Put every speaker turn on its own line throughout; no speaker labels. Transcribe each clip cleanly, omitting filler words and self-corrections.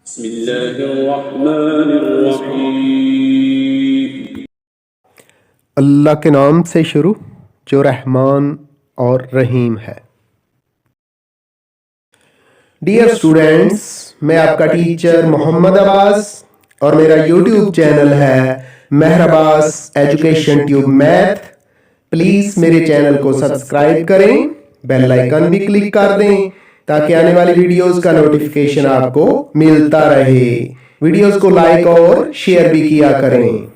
बिस्मिल्लाहिर्रहमानिर्रहीम।
अल्लाह के नाम से शुरू जो रहमान और रहीम है। डियर स्टूडेंट्स, मैं आपका टीचर मोहम्मद अब्बास और मेरा यूट्यूब चैनल है Mehar Abbas Education Tube Math. Please मेरे चैनल को सब्सक्राइब करें, बेल आइकन भी क्लिक कर दें ताकि आने वाली वीडियोस का नोटिफिकेशन आपको मिलता रहे। वीडियोस को लाइक और शेयर भी किया करें।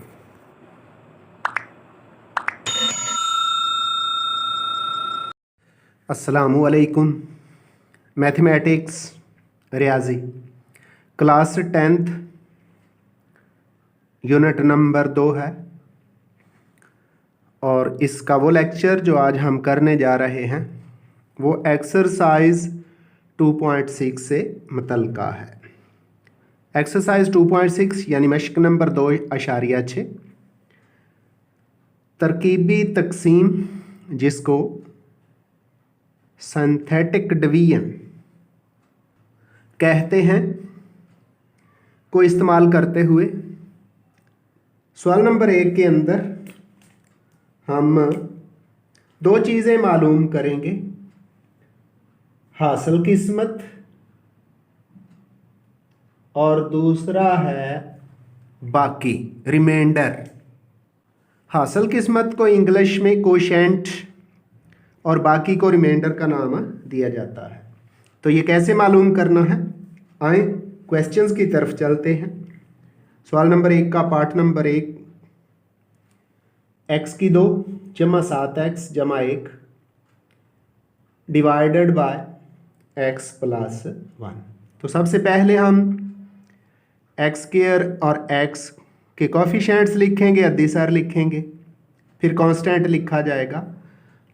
अस्सलामु अलैकुम। मैथमेटिक्स रियाजी क्लास 10th यूनिट नंबर 2 है और इसका वो लेक्चर जो आज हम करने जा रहे हैं वो एक्सरसाइज 2.6 से मुतल्लिक़ है। एक्सरसाइज 2.6 यानी मश्क नंबर 2.6 तरकीबी तकसीम जिसको सिंथेटिक डिवीजन कहते हैं को इस्तेमाल करते हुए सवाल नंबर 1 के अंदर हम दो चीज़ें मालूम करेंगे, हासिल किस्मत और दूसरा है बाकी रिमाइंडर। हासिल किस्मत को इंग्लिश में कोशेंट और बाकी को रिमाइंडर का नाम दिया जाता है। तो ये कैसे मालूम करना है, आए क्वेश्चंस की तरफ चलते हैं। सवाल नंबर 1 का पार्ट नंबर 1, x की 2 जमा 7x जमा 1 डिवाइडेड बाय x प्लस 1। तो सबसे पहले हम x स्क्वायर और x के कोफिशिएंट्स लिखेंगे, अद्दीसर लिखेंगे, फिर कांस्टेंट लिखा जाएगा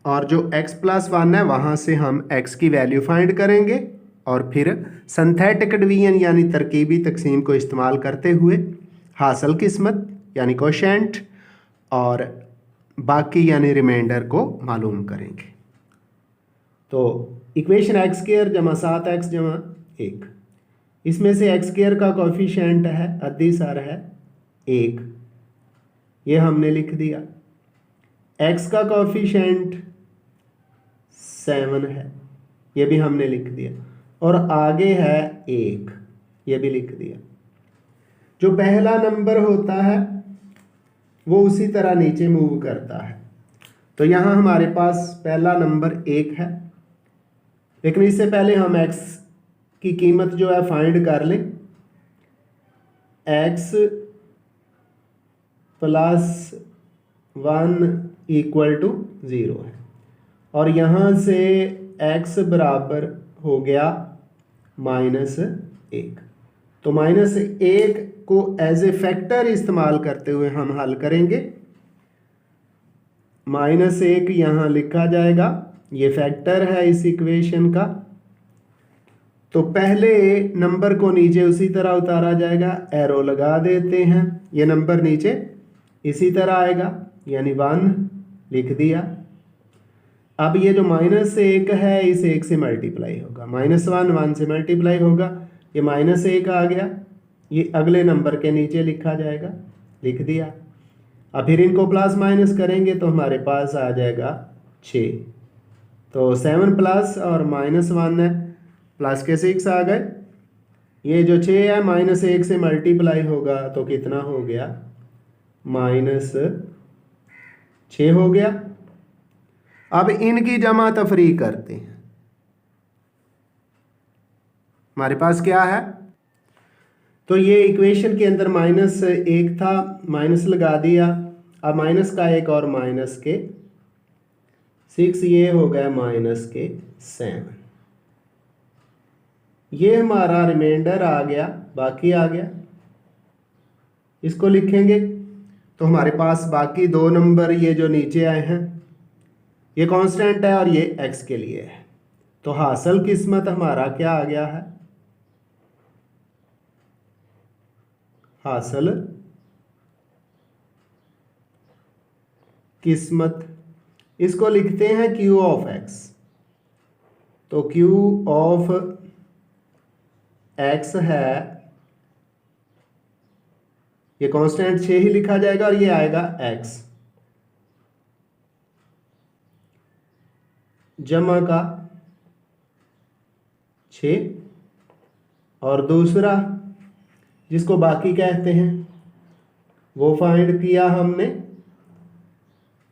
और जो x प्लस 1 है वहाँ से हम x की वैल्यू फाइंड करेंगे और फिर सिंथेटिक डिवीजन यानी तरकीबी तकसीम को इस्तेमाल करते हुए हासिल किस्मत यानी कोशेंट और बाकी यानी रिमाइंडर को मालूम करेंगे। तो इक्वेशन x स्क्वायर जमा 7x जमा 1, इसमें से x स्क्वायर का कोफिशिएंट है अद्दीसर है 1, ये हमने लिख दिया। x का कोफिशिएंट 7 है, ये भी हमने लिख दिया और आगे है 1, ये भी लिख दिया। जो पहला नंबर होता है वो उसी तरह नीचे मूव करता है। तो यहाँ हमारे पास पहला नंबर 1 है, लेकिन इससे पहले हम x की कीमत जो है फाइंड कर लें। x प्लस 1 इक्वल टू 0 है और यहाँ से x बराबर हो गया -1। तो -1 को एज ए फैक्टर इस्तेमाल करते हुए हम हल करेंगे। -1 यहाँ लिखा जाएगा, ये फैक्टर है इस इक्वेशन का। तो पहले नंबर को नीचे उसी तरह उतारा जाएगा, एरो लगा देते हैं, ये नंबर नीचे इसी तरह आएगा यानी 1 लिख दिया। अब ये जो -1 है इस 1 से मल्टीप्लाई होगा, -1 1 से मल्टीप्लाई होगा, ये -1 आ गया, ये अगले नंबर के नीचे लिखा जाएगा, लिख दिया। अब फिर इनको प्लस माइनस करेंगे तो हमारे पास आ जाएगा 6। तो 7 प्लस और -1 है, प्लस के 6 आ गए। ये जो 6 है -1 से मल्टीप्लाई होगा तो कितना हो गया, -6 हो गया। अब इनकी जमा तफरीक करते हैं। हमारे पास क्या है, तो ये इक्वेशन के अंदर -1 था, माइनस लगा दिया। अब माइनस का 1 और माइनस के 6, ये हो गया -7। ये हमारा रिमाइंडर आ गया, बाकी आ गया, इसको लिखेंगे। तो हमारे पास बाकी 2 नंबर ये जो नीचे आए हैं ये कांस्टेंट है और ये x के लिए है। तो हासिल किस्मत हमारा क्या आ गया है, हासिल किस्मत, इसको लिखते हैं q ऑफ x। तो q ऑफ x है ये कांस्टेंट 6 ही लिखा जाएगा और ये आएगा x जमा का 6 और दूसरा जिसको बाकी कहते हैं वो फाइंड किया हमने।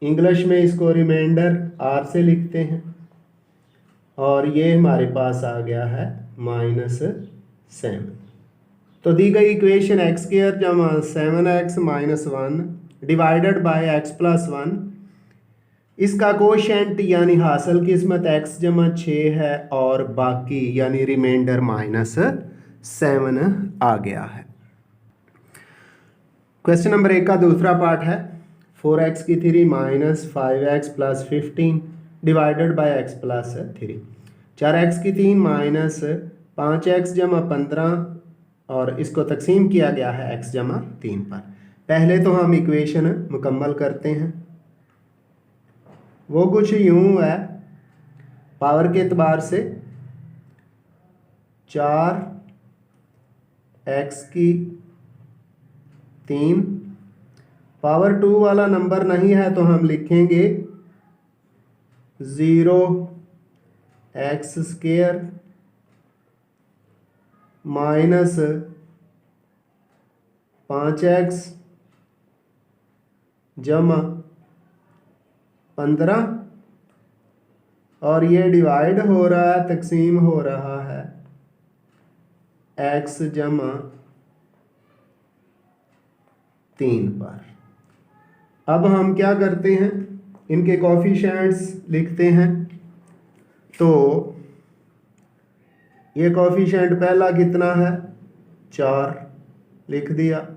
इंग्लिश में इसको रिमाइंडर r से लिखते हैं और ये हमारे पास आ गया है -7। तो दी गई इक्वेशन x² जमा 7x - 1 डिवाइडेड बाय x + 1, इसका कोशेंट यानी हासिल किस्मत x जमा 6 है और बाकी यानी रिमाइंडर -7 आ गया है। क्वेश्चन नंबर 1 का दूसरा पार्ट है 4x³ - 5x + 15 divided by x + 3। 4x³ - 5x जमा 15 और इसको तकसीम किया गया है x जमा 3 पर। पहले तो हम इक्वेशन मुकम्मल करते हैं। वो कुछ यूं है, पावर के एतबार से 4x³ पावर 2 वाला नंबर नहीं है तो हम लिखेंगे 0x² माइनस 5x जमा 15 और ये डिवाइड हो रहा है, तकसीम हो रहा है x जमा 3 पर। अब हम क्या करते हैं, इनके कोफिशिएंट्स लिखते हैं। तो ये कोफिशिएंट पहला कितना है 4 लिख दिया,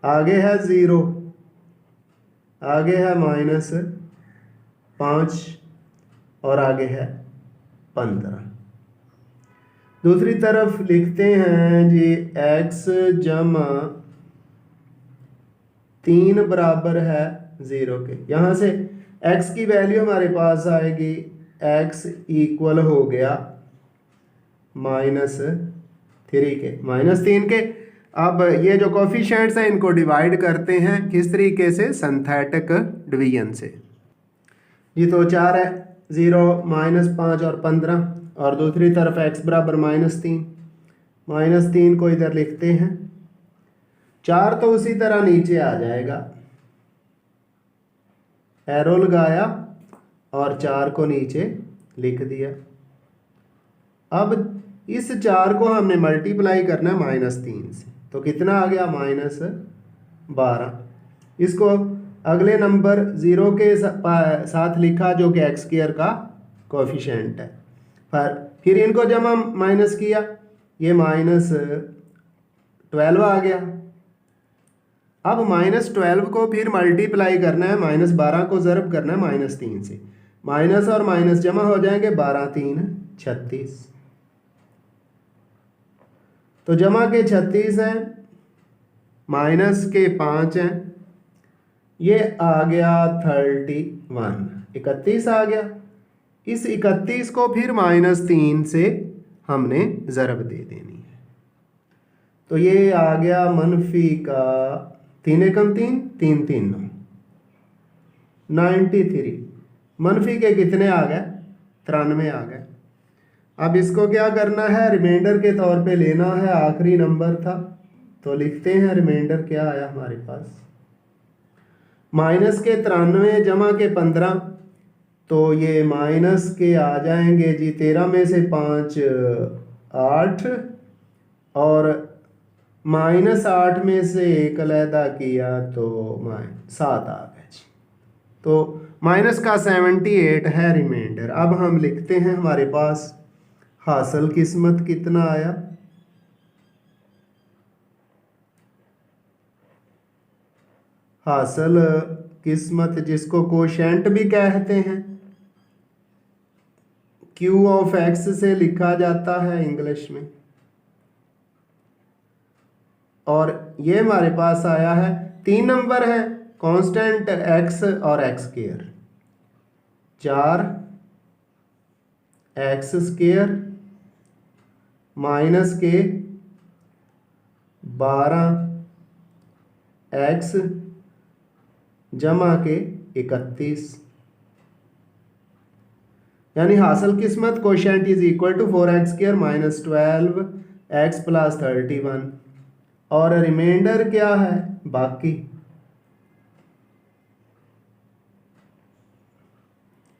आगे है 0, आगे है -5 और आगे है 15। दूसरी तरफ लिखते हैं जी x जमा 3 बराबर है 0 के। यहाँ से x की वैल्यू हमारे पास आएगी, x इक्वल हो गया -3 के, -3 के। अब ये जो कोफिशिएंट्स हैं इनको डिवाइड करते हैं किस तरीके से, सिंथेटिक डिवीजन से जी। तो 4 है 0 -5 और 15 और दूसरी तरफ x बराबर -3, -3 को इधर लिखते हैं। 4 तो उसी तरह नीचे आ जाएगा, एरो लगाया और 4 को नीचे लिख दिया। अब इस 4 को हमने मल्टीप्लाई करना है -3 से, तो कितना आ गया -12। इसको अगले नंबर 0 के साथ लिखा जो कि x² का कोफिशिएंट है, फिर इनको जब हम माइनस किया ये -12 आ गया। अब -12 को फिर मल्टीप्लाई करना है, -12 को ज़रब करना है -3 से, माइनस और माइनस जमा हो जाएंगे, 12 3 36। तो जमा के 36 हैं, माइनस के 5 हैं, ये आ गया 31, 31 आ गया। इस 31 को फिर -3 से हमने ज़रब दे देनी है, तो ये आ गया मनफी का 3 एकम 3 3 3 93। मनफी के कितने आ गए 93 आ गए। अब इसको क्या करना है, रिमाइंडर के तौर पे लेना है, आखिरी नंबर था तो लिखते हैं रिमाइंडर क्या आया हमारे पास, माइनस के 93 जमा के 15, तो ये माइनस के आ जाएंगे जी 13 में से 5 8 और -8 में से 1 अलहदा किया तो 7 आ गए जी। तो माइनस का 78 है रिमाइंडर। अब हम लिखते हैं हमारे पास हासिल किस्मत कितना आया, हासिल किस्मत जिसको कोशेंट भी कहते हैं, Q ऑफ x से लिखा जाता है इंग्लिश में, और ये हमारे पास आया है 3 नंबर है कांस्टेंट x और x², 4x² माइनस के 12 एक्स जमा के 31, यानी हासिल किस्मत quotient is equal to 4x² minus 12x plus 31, और रिमाइंडर क्या है, बाकी।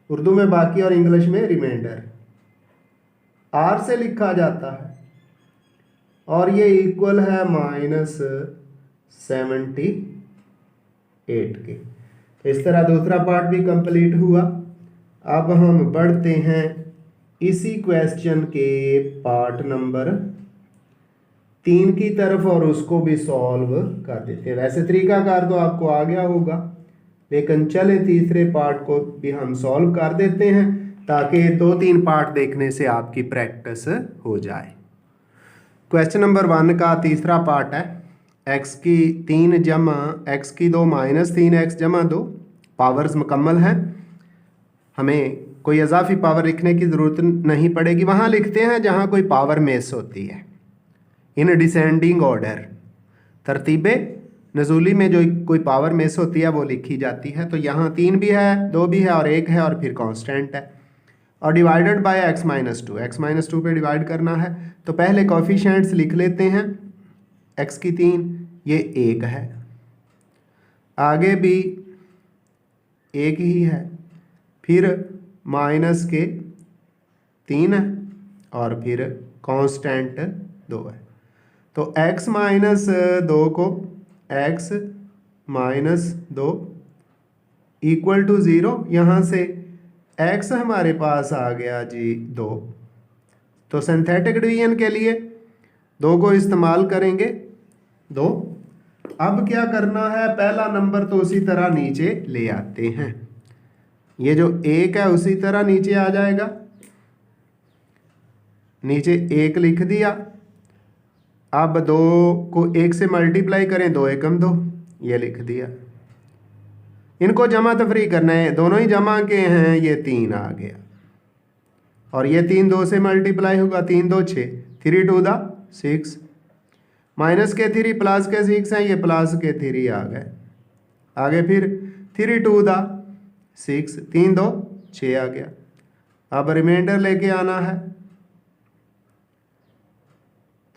उर्दू में बाकी और इंग्लिश में रिमाइंडर आर से लिखा जाता है, और ये इक्वल है -78 के। तो इस तरह दूसरा पार्ट भी कंप्लीट हुआ। अब हम बढ़ते हैं इसी क्वेश्चन के पार्ट नंबर 3 की तरफ और उसको भी सॉल्व कर देते हैं। वैसे तरीकाकार तो आपको आ गया होगा, लेकिन चले तीसरे पार्ट को भी हम सॉल्व कर देते हैं ताकि 2-3 पार्ट देखने से आपकी प्रैक्टिस हो जाए। क्वेश्चन नंबर 1 का तीसरा पार्ट है x की 3 जमा x की 2 माइनस 3x जमा 2, पावर्स मुकम्मल हैं। हमें कोई इजाफी पावर लिखने की ज़रूरत नहीं पड़ेगी, वहाँ लिखते हैं जहाँ कोई पावर मिस होती है। इन डिसेंडिंग ऑर्डर, तरतीबे नज़ूली में जो कोई पावर मिस होती है वो लिखी जाती है। तो यहाँ 3 भी है, 2 भी है और 1 है और फिर कांस्टेंट है, और डिवाइडेड बाय x माइनस 2 पे डिवाइड करना है। तो पहले कोफिशिएंट्स लिख लेते हैं। x की 3 ये 1 है, आगे भी 1 ही है, फिर माइनस के 3 है और फिर कांस्टेंट 2 है। तो x माइनस 2 को x माइनस 2 इक्वल टू 0, यहाँ से x हमारे पास आ गया जी 2। तो सिंथेटिक डिवीजन के लिए 2 को इस्तेमाल करेंगे 2। अब क्या करना है, पहला नंबर तो उसी तरह नीचे ले आते हैं, ये जो 1 है उसी तरह नीचे आ जाएगा, नीचे 1 लिख दिया। अब 2 को 1 से मल्टीप्लाई करें, 2 एकम 2, ये लिख दिया। इनको जमा तफरी करना है, दोनों ही जमा के हैं, ये 3 आ गया, और ये 3 2 से मल्टीप्लाई होगा, 3 2 6, 3 2 6, माइनस के 3 प्लस के 6 हैं, ये प्लस के 3 आ गए। आगे फिर 3 2 6, 3 2 6 आ गया। अब रिमाइंडर लेके आना है,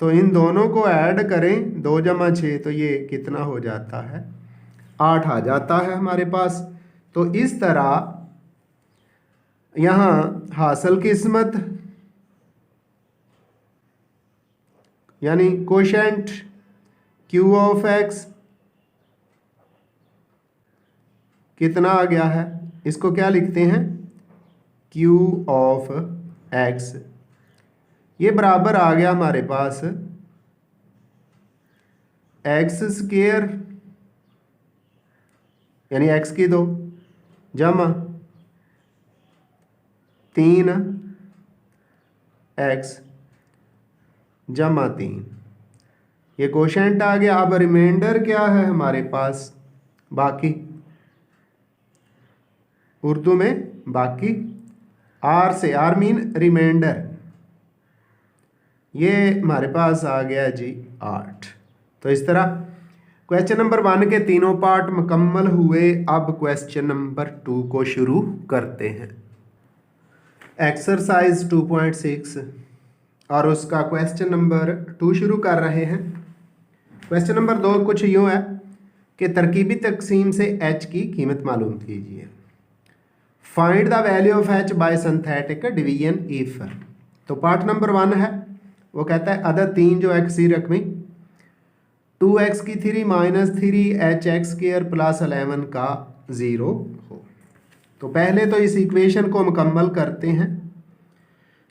तो इन दोनों को ऐड करें, 2 जमा 6, तो ये कितना हो जाता है, 8 आ जाता है हमारे पास। तो इस तरह यहाँ हासिल किस्मत यानी कोशेंट Q ऑफ x कितना आ गया है, इसको क्या लिखते हैं, Q ऑफ x, ये बराबर आ गया हमारे पास x² यानी x की 2 जमा 3x जमा 3, ये कोशेंट आ गया। अब रिमाइंडर क्या है हमारे पास, बाकी, उर्दू में बाकी, आर से, आर मीन रिमाइंडर, ये हमारे पास आ गया जी 8। तो इस तरह क्वेश्चन नंबर 1 के तीनों पार्ट मुकम्मल हुए। अब क्वेश्चन नंबर 2 को शुरू करते हैं। एक्सरसाइज 2.6 और उसका क्वेश्चन नंबर 2 शुरू कर रहे हैं। क्वेश्चन नंबर 2 कुछ यूँ है कि तरकीबी तकसीम से h की कीमत मालूम कीजिए। Find the value of h bye synthetic division if. तो पार्ट नंबर 1 है, वो कहता है अदद 3 जो x रकमी 2x की 3 माइनस 3h² प्लस 11 का 0 हो। तो पहले तो इस इक्वेशन को मुकम्मल करते हैं।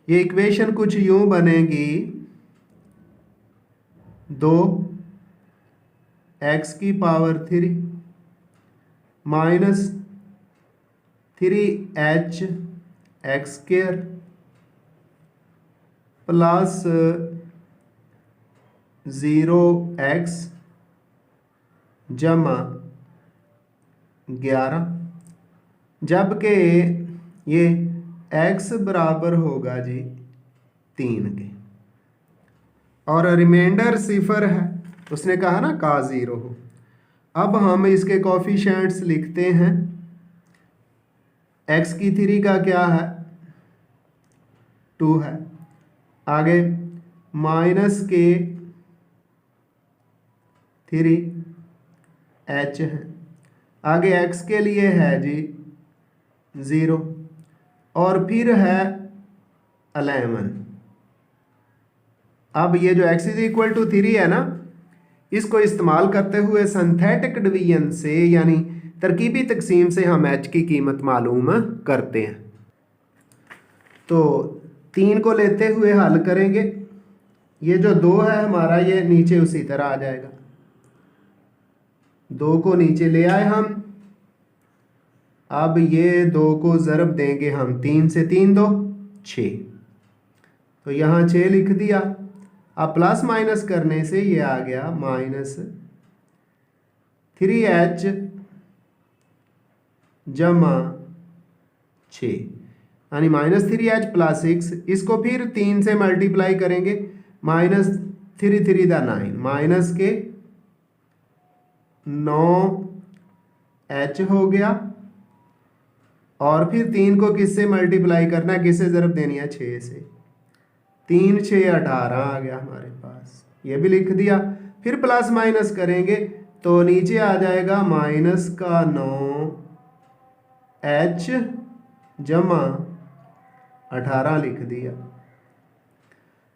ये इक्वेशन कुछ यूँ बनेगी, 2x की power 3 minus 3h² plus 0x जमा 11, जबकि ये x बराबर होगा जी 3 के, और रिमाइंडर 0 है, उसने कहा ना का 0 हो। अब हम इसके कोफिशिएंट्स लिखते हैं। x की 3 का क्या है, 2 है। आगे माइनस के 3 h है। आगे x के लिए है जी 0 और फिर है 11। अब ये जो x इज इक्वल टू 3 है ना, इसको इस्तेमाल करते हुए सिंथेटिक डिवीजन से यानी तरकीबी तकसीम से हम h की कीमत मालूम करते हैं। तो 3 को लेते हुए हल करेंगे। ये जो 2 है हमारा, ये नीचे उसी तरह आ जाएगा। 2 को नीचे ले आए हम। अब ये 2 को ज़रब देंगे हम 3 से, 3 2 6, तो यहाँ 6 लिख दिया। अब प्लस माइनस करने से ये आ गया -3h जमा 6, यानी -3h + 6। इसको फिर 3 से मल्टीप्लाई करेंगे, -3 3 9, माइनस के 9h हो गया। और फिर 3 को किससे मल्टीप्लाई करना है, किससे ज़रब देनी है, 6 से। 3 6 18 आ गया हमारे पास, ये भी लिख दिया। फिर प्लस माइनस करेंगे तो नीचे आ जाएगा -9h जमा 18 लिख दिया।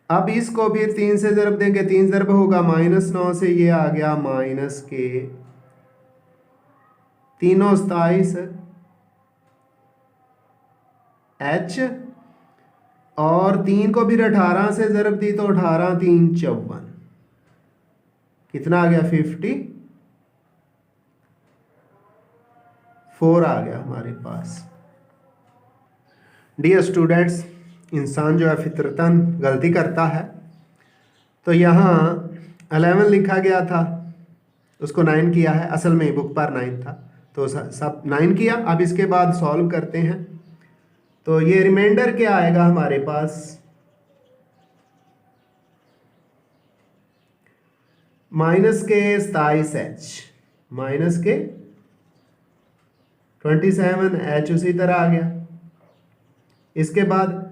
अब इसको फिर 3 से ज़रब देंगे, 3 ज़रब होगा -9 से, ये आ गया माइनस के 3 27 h, और 3 को फिर 18 से ज़रब दी तो 18 3 54, कितना आ गया, 54 आ गया हमारे पास। डियर स्टूडेंट्स, इंसान जो है फितरतन गलती करता है। तो यहाँ 11 लिखा गया था, उसको 9 किया है, असल में बुक पर 9 था, तो सब 9 किया। अब इसके बाद सॉल्व करते हैं। तो ये रिमाइंडर क्या आएगा हमारे पास, माइनस के 27h, माइनस के 27h उसी तरह आ गया। इसके बाद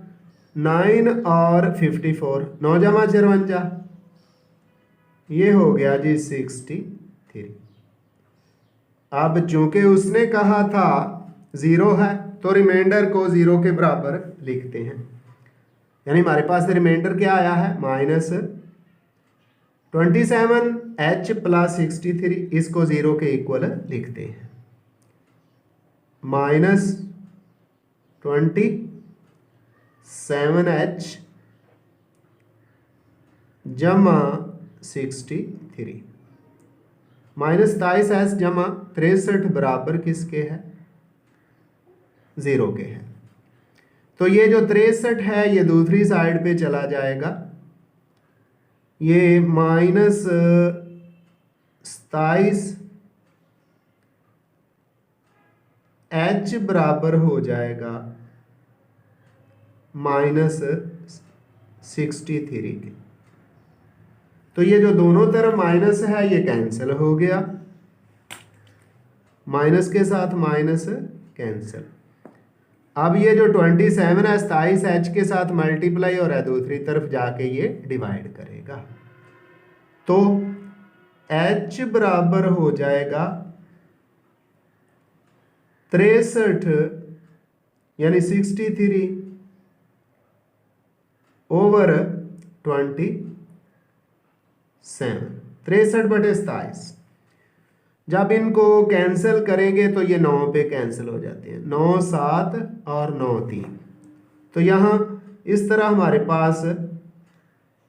9 और 54, 9 जमा 54, ये हो गया जी 63। अब चूंकि उसने कहा था 0 है, तो रिमाइंडर को 0 के बराबर लिखते हैं। यानी हमारे पास रिमाइंडर क्या आया है, -27h + 63, इसको 0 के इक्वल लिखते हैं। -27h जमा 63, -27h जमा 63 बराबर किसके है, 0 के है। तो ये जो 63 है ये दूसरी साइड पे चला जाएगा, ये -27h बराबर हो जाएगा -63 के। तो ये जो दोनों तरफ माइनस है ये कैंसिल हो गया, माइनस के साथ माइनस कैंसिल। अब ये जो 27 है 27h के साथ मल्टीप्लाई हो रहा है, दूसरी तरफ जाके ये डिवाइड करेगा। तो h बराबर हो जाएगा 63 यानी 63 ओवर 27, 63/27। जब इनको कैंसिल करेंगे तो ये 9 पे कैंसिल हो जाते हैं, 9 7 और 9 3। तो यहाँ इस तरह हमारे पास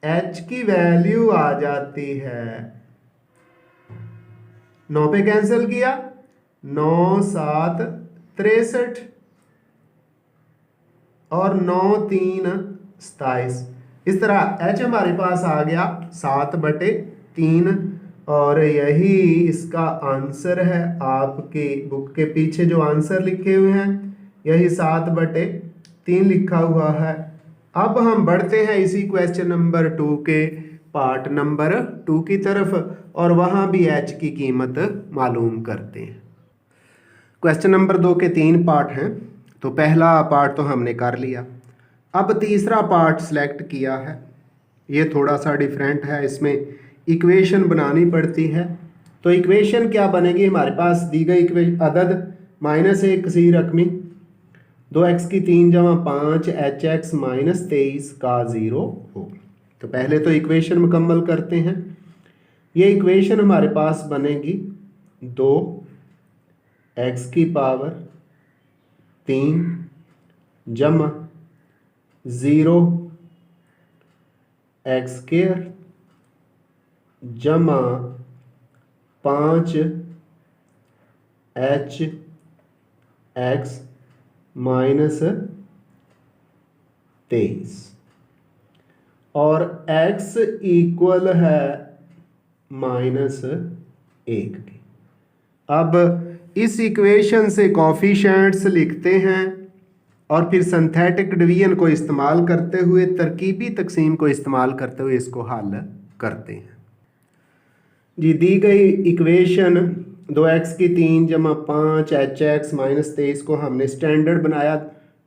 h की वैल्यू आ जाती है, 9 पे कैंसिल किया, 9 7 63 और 9 3 27। इस तरह h हमारे पास आ गया 7/3, और यही इसका आंसर है। आपके बुक के पीछे जो आंसर लिखे हुए हैं यही 7/3 लिखा हुआ है। अब हम बढ़ते हैं इसी क्वेश्चन नंबर 2 के पार्ट नंबर 2 की तरफ और वहाँ भी एच की कीमत मालूम करते हैं। क्वेश्चन नंबर 2 के 3 पार्ट हैं, तो पहला पार्ट तो हमने कर लिया। अब तीसरा पार्ट सिलेक्ट किया है, ये थोड़ा सा डिफरेंट है, इसमें इक्वेशन बनानी पड़ती है। तो इक्वेशन क्या बनेगी, हमारे पास दी गई अदद -1 सी रकमी 2x की 3 जमा 5 hx -23 का 0 होगी। तो पहले तो इक्वेशन मुकम्मल करते हैं। ये इक्वेशन हमारे पास बनेगी 2x की पावर 3 जमा 0 x स्क्वायर जमा 5 h x -23 और x इक्वल है -1 के। अब इस इक्वेशन से कॉफिशेंट्स लिखते हैं और फिर सिंथेटिक डिवीजन को इस्तेमाल करते हुए, तरकीबी तकसीम को इस्तेमाल करते हुए इसको हल करते हैं। जी, दी गई इक्वेशन 2x की 3 जमा 5 hx -23 को हमने स्टैंडर्ड बनाया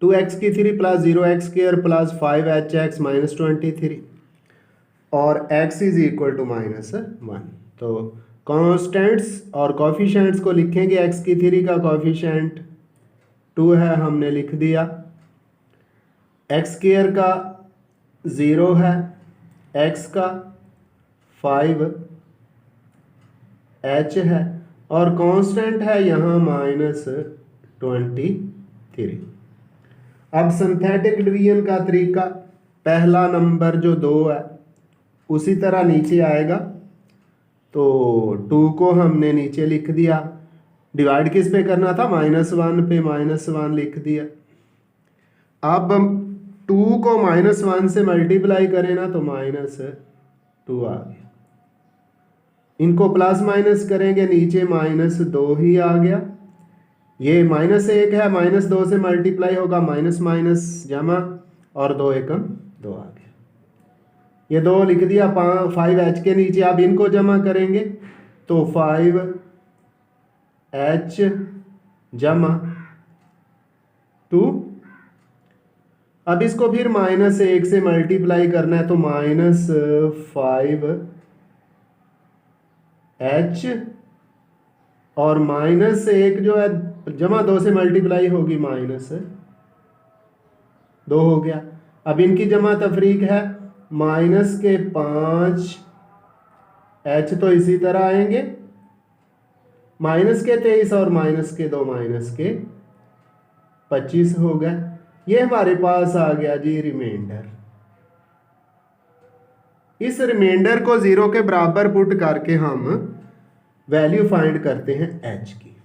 2x की 3 plus 0x square plus 5 hx -23 और x इज इक्वल टू -1। तो कॉन्स्टेंट्स और कॉफिशेंट्स को लिखेंगे। x की 3 का कॉफिशेंट 2 है, हमने लिख दिया। x स्क्वायर का 0 है, x का 5 h है और कांस्टेंट है यहाँ -23। अब सिंथेटिक डिवीजन का तरीका, पहला नंबर जो 2 है उसी तरह नीचे आएगा, तो 2 को हमने नीचे लिख दिया। डिवाइड किस पे करना था, -1 पे, -1 लिख दिया। अब 2 को -1 से मल्टीप्लाई करें ना तो -2 आ गया। इनको प्लस माइनस करेंगे, नीचे -2 ही आ गया। ये -1 है, -2 से मल्टीप्लाई होगा, माइनस माइनस जमा और 2 एकम 2 आ गया। ये 2 लिख दिया 5h के नीचे। अब इनको जमा करेंगे तो 5h जमा 2। अब इसको फिर -1 से मल्टीप्लाई करना है तो -5h और -1 जो है जमा 2 से मल्टीप्लाई होगी -2 हो गया। अब इनकी जमा तफरीक है, -5 h तो इसी तरह आएंगे, -23 और -2 -25 हो गए। ये हमारे पास आ गया जी रिमाइंडर। इस रिमाइंडर को 0 के बराबर पुट करके हम वैल्यू फाइंड करते हैं h की।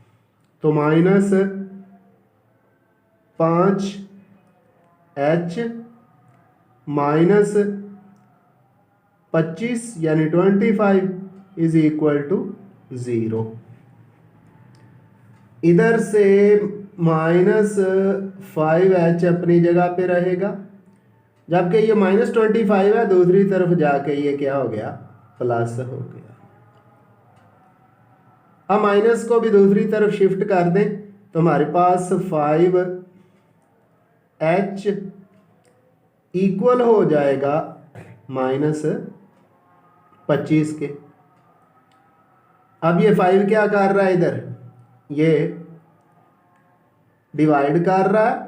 तो -5h -25 यानी 25 इज इक्वल टू 0। इधर से -5h अपनी जगह पे रहेगा, जबकि ये -25 है, दूसरी तरफ जाके ये क्या हो गया, प्लस हो गया। अब माइनस को भी दूसरी तरफ शिफ्ट कर दें तो हमारे पास 5h इक्वल हो जाएगा -25 के। अब ये 5 क्या कर रहा है, इधर ये डिवाइड कर रहा है,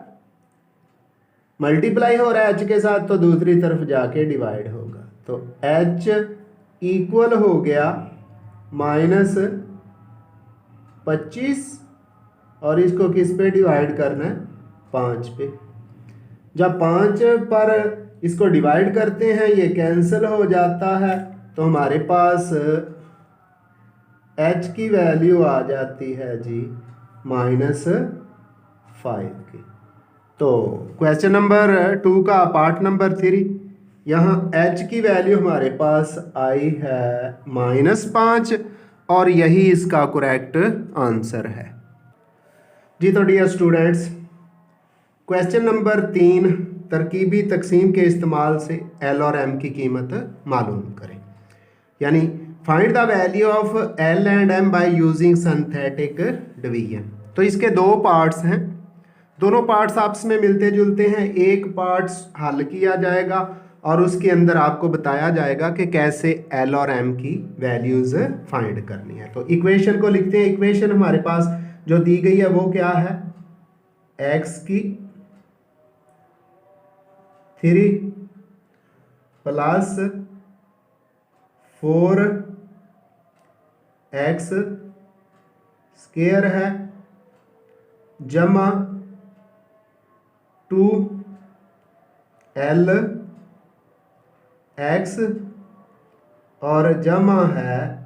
मल्टीप्लाई हो रहा है h के साथ, तो दूसरी तरफ जाके डिवाइड होगा। तो h इक्वल हो गया -25 और इसको किस पे डिवाइड करना है, 5 पे। जब 5 पर इसको डिवाइड करते हैं ये कैंसिल हो जाता है, तो हमारे पास h की वैल्यू आ जाती है जी -5 की। तो क्वेश्चन नंबर 2 का पार्ट नंबर 3, यहाँ h की वैल्यू हमारे पास आई है -5 और यही इसका करेक्ट आंसर है जी। तो डियर स्टूडेंट्स, क्वेश्चन नंबर 3 तरकीबी तकसीम के इस्तेमाल से L और M की कीमत मालूम करें। यानी find the value of L and M by using synthetic division. तो इसके दो पार्ट्स हैं, दोनों पार्ट्स आपस में मिलते जुलते हैं। एक पार्ट्स हल किया जाएगा और उसके अंदर आपको बताया जाएगा कि कैसे एल और एम की वैल्यूज फाइंड करनी है। तो इक्वेशन को लिखते हैं। इक्वेशन हमारे पास जो दी गई है वो क्या है, एक्स की 3 प्लस 4x स्क्वायर है जमा 2lx और जमा है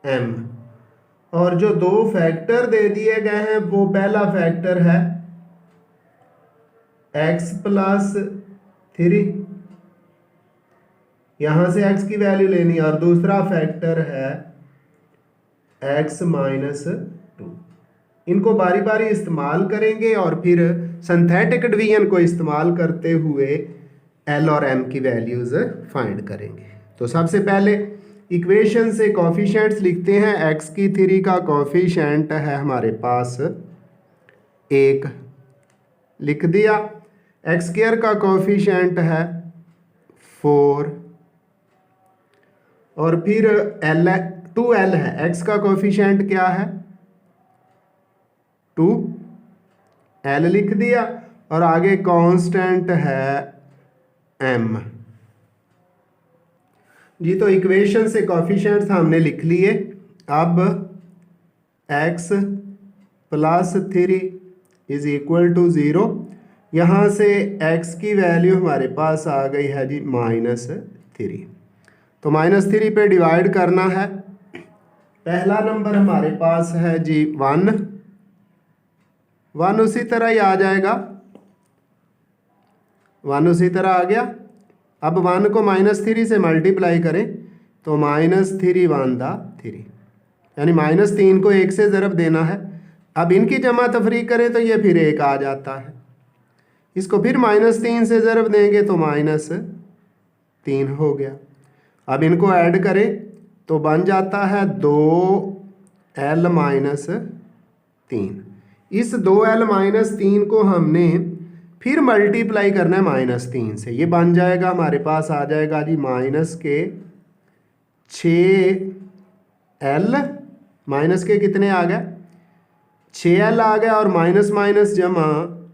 m। और जो दो फैक्टर दे दिए गए हैं वो पहला फैक्टर है x प्लस 3, यहां से x की वैल्यू लेनी है, और दूसरा फैक्टर है x माइनस 2। इनको बारी बारी इस्तेमाल करेंगे और फिर सिंथेटिक डिवीजन को इस्तेमाल करते हुए एल और एम की वैल्यूज फाइंड करेंगे। तो सबसे पहले इक्वेशन से कोफिशिएंट्स लिखते हैं। x की 3 का कोफिशिएंट है हमारे पास 1 लिख दिया, एक्स स्क्वायर का कोफिशिएंट है 4 और फिर एल 2l है। x का कोफिशिएंट क्या है 2l लिख दिया और आगे कांस्टेंट है m। जी तो इक्वेशन से कोफिशिएंट्स हमने लिख लिए। अब x plus 3 is equal to 0, यहाँ से x की वैल्यू हमारे पास आ गई है जी -3। तो -3 पे डिवाइड करना है। पहला नंबर हमारे पास है जी 1 उसी तरह ही आ जाएगा, 1 उसी तरह आ गया। अब 1 को -3 से मल्टीप्लाई करें तो -3 1 3, यानी -3 को 1 से ज़रब देना है। अब इनकी जमा तफरीक करें तो ये फिर 1 आ जाता है, इसको फिर -3 से ज़रब देंगे तो -3 हो गया। अब इनको ऐड करें तो बन जाता है 2l - 3। इस 2l - 3 को हमने फिर मल्टीप्लाई करना है -3 से, ये बन जाएगा हमारे पास आ जाएगा जी -6l माइनस के कितने आ गए 6l आ गया और माइनस माइनस जमा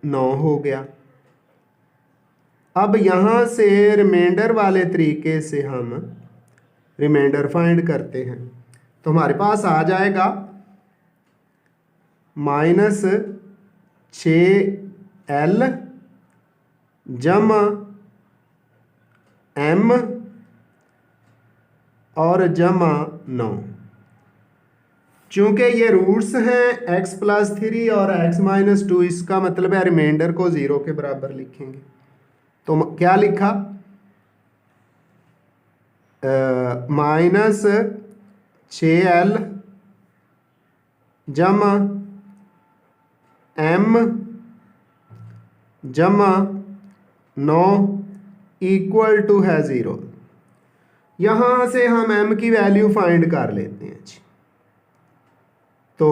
9 हो गया। अब यहाँ से रिमाइंडर वाले तरीके से हम रिमाइंडर फाइंड करते हैं। तो हमारे पास आ जाएगा -6l जमा m और जमा 9। चूंकि ये रूट्स हैं x प्लस 3 और x माइनस 2, इसका मतलब है रिमाइंडर को 0 के बराबर लिखेंगे। तो क्या लिखा -6l जमा m जमा 9 इक्वल टू है 0। यहाँ से हम m की वैल्यू फाइंड कर लेते हैं जी। तो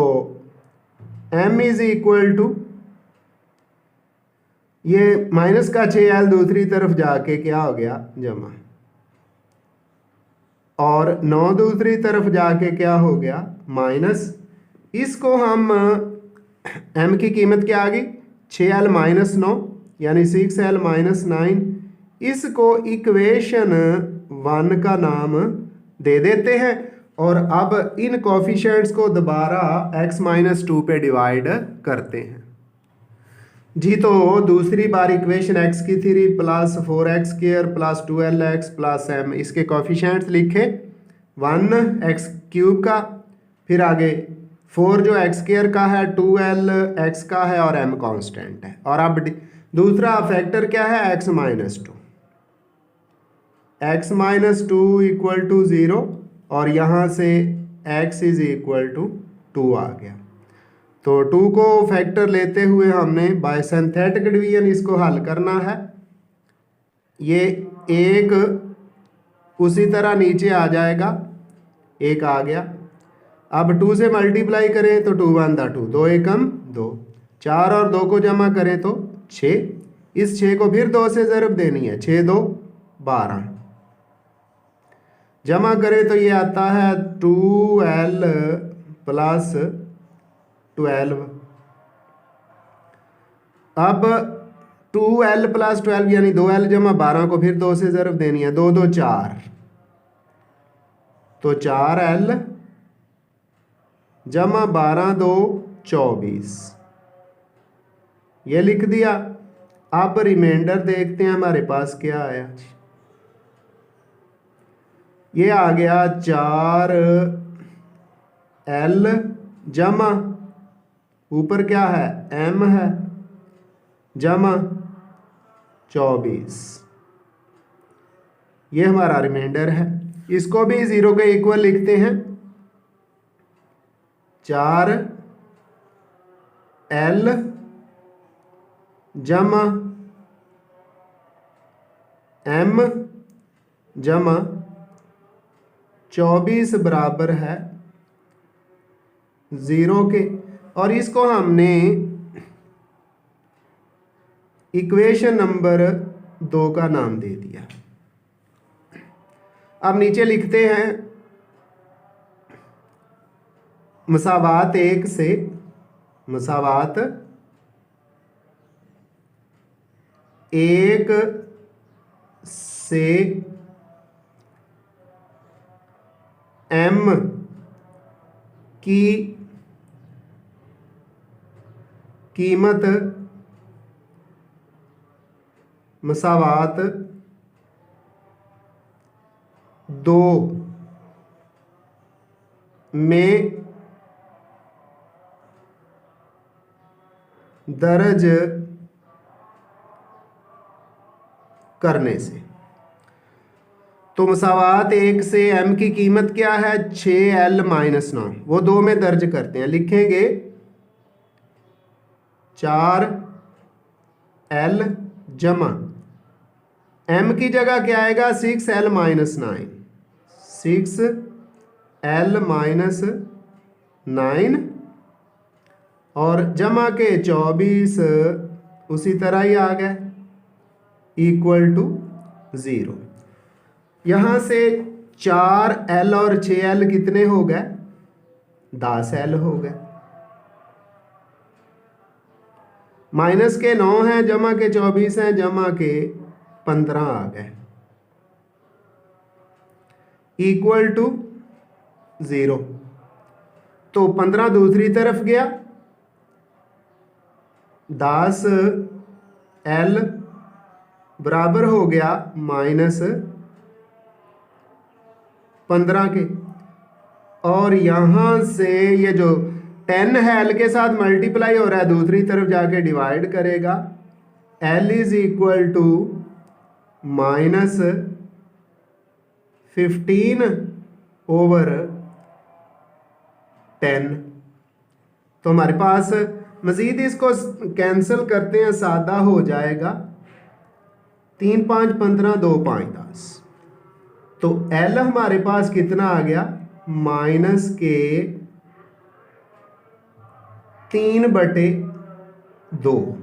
m इज इक्वल टू, ये माइनस का 6l दूसरी तरफ जाके क्या हो गया जमा, और 9 दूसरी तरफ जाके क्या हो गया माइनस। इसको हम m की कीमत क्या आ गई 6l - 9 यानी 6l - 9। इसको इक्वेशन 1 का नाम दे देते हैं और अब इन कोफिशिएंट्स को दोबारा x - 2 पे डिवाइड करते हैं जी। तो दूसरी बार इक्वेशन x की 3 plus 4x square plus 2lx plus m, इसके कोफिशिएंट्स लिखे 1x क्यूब का, फिर आगे 4 जो x स्क्वायर का है, 2lx का है और m कांस्टेंट है। और अब दूसरा फैक्टर क्या है x - 2, x - 2 इक्वल टू 0 और यहाँ से x इज इक्वल टू 2 आ गया। तो 2 को फैक्टर लेते हुए हमने बाय सिंथेटिक डिवीजन इसको हल करना है। ये 1 उसी तरह नीचे आ जाएगा, एक आ गया। अब 2 से मल्टीप्लाई करें तो 2 1 2, 2 एकम 2, 4 और 2 को जमा करें तो 6। इस 6 को फिर 2 से ज़रब देनी है, 6 2 12, जमा करें तो ये आता है 2l प्लस 12। अब 2l प्लस 12 यानी 2l जमा 12 को फिर 2 से ज़रब देनी है, 2 2 4, तो 4l जमा 12 2 24, ये लिख दिया। अब रिमाइंडर देखते हैं हमारे पास क्या आया। ये आ गया 4l जमा ऊपर क्या है m है जमा 24, ये हमारा रिमाइंडर है। इसको भी 0 के इक्वल लिखते हैं, 4l जमा m जमा 24 बराबर है 0 के। और इसको हमने इक्वेशन नंबर 2 का नाम दे दिया। अब नीचे लिखते हैं मसावात 1 से m की कीमत मसावात 2 में दर्ज करने से। तो मसावात 1 से m की कीमत क्या है 6l माइनस 9, वो 2 में दर्ज करते हैं। लिखेंगे 4l जमा m की जगह क्या आएगा 6l माइनस 9, 6l माइनस 9 और जमा के 24 उसी तरह ही आ गए इक्वल टू 0। यहाँ से 4l और 6l कितने हो गए 10l हो गए, माइनस के 9 हैं जमा के 24 हैं जमा के 15 आ गए इक्वल टू 0। तो 15 दूसरी तरफ गया, 10l बराबर हो गया माइनस 15 के। और यहाँ से ये जो 10 है l के साथ मल्टीप्लाई हो रहा है, दूसरी तरफ जाके डिवाइड करेगा, l is equal to minus 15 over 10। तो हमारे पास मज़ीद इसको कैंसिल करते हैं, सादा हो जाएगा 3 5 15 2 5 10। तो l हमारे पास कितना आ गया माइनस के 3/2।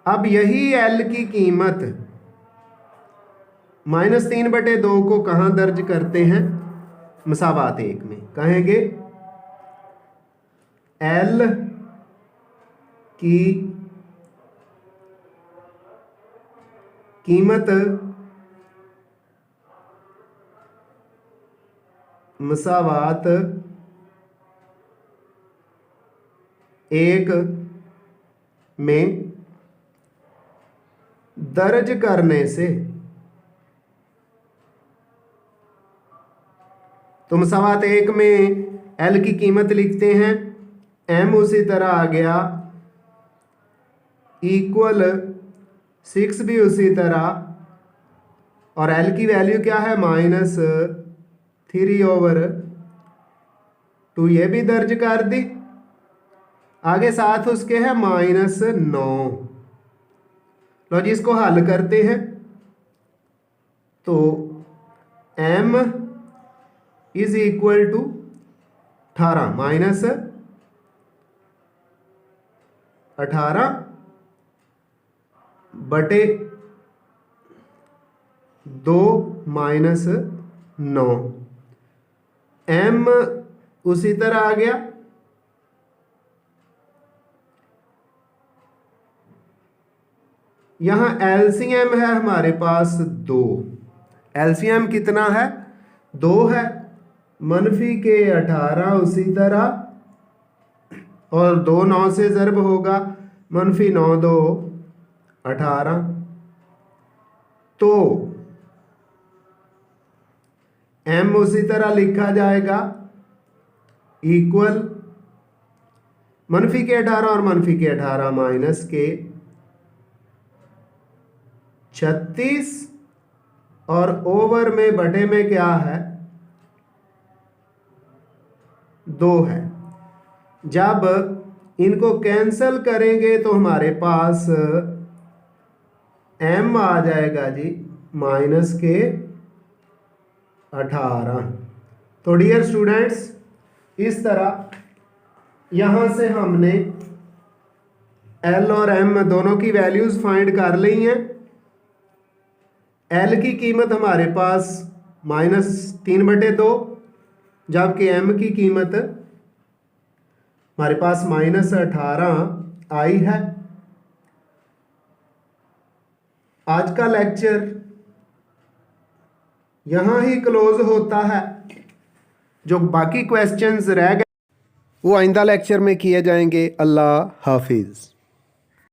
अब यही l की कीमत माइनस 3/2 को कहाँ दर्ज करते हैं मसावात 1 में, कहेंगे l की कीमत मसावात 1 में दर्ज करने से। तो मसावात 1 में l की कीमत लिखते हैं, m उसी तरह आ गया इक्वल 6 भी उसी तरह, और l की वैल्यू क्या है माइनस 3/2, ये भी दर्ज कर दी। आगे साथ उसके है माइनस 9। लो जी इसको हल करते हैं, तो m is equal to 18 minus 18 बटे 2 माइनस 9, m उसी तरह आ गया। यहां एलसीएम है हमारे पास 2, एलसीएम कितना है 2 है, मनफी के 18 उसी तरह, और 2 9 से ज़र्ब होगा, मनफी 9 2 18, तो m उसी तरह लिखा जाएगा इक्वल मनफी के 18 और मनफी के 18 माइनस के 36, और ओवर में बटे में क्या है 2 है। जब इनको कैंसल करेंगे तो हमारे पास m आ जाएगा जी माइनस के 18। तो डियर स्टूडेंट्स, इस तरह यहां से हमने l और m दोनों की वैल्यूज फाइंड कर ली हैं। l की कीमत हमारे पास -3/2, जबकि m की कीमत हमारे पास -18 आई है। आज का लेक्चर यहाँ ही क्लोज होता है। जो बाकी क्वेश्चंस रह गए वो आइंदा लेक्चर में किए जाएंगे। अल्लाह हाफिज़।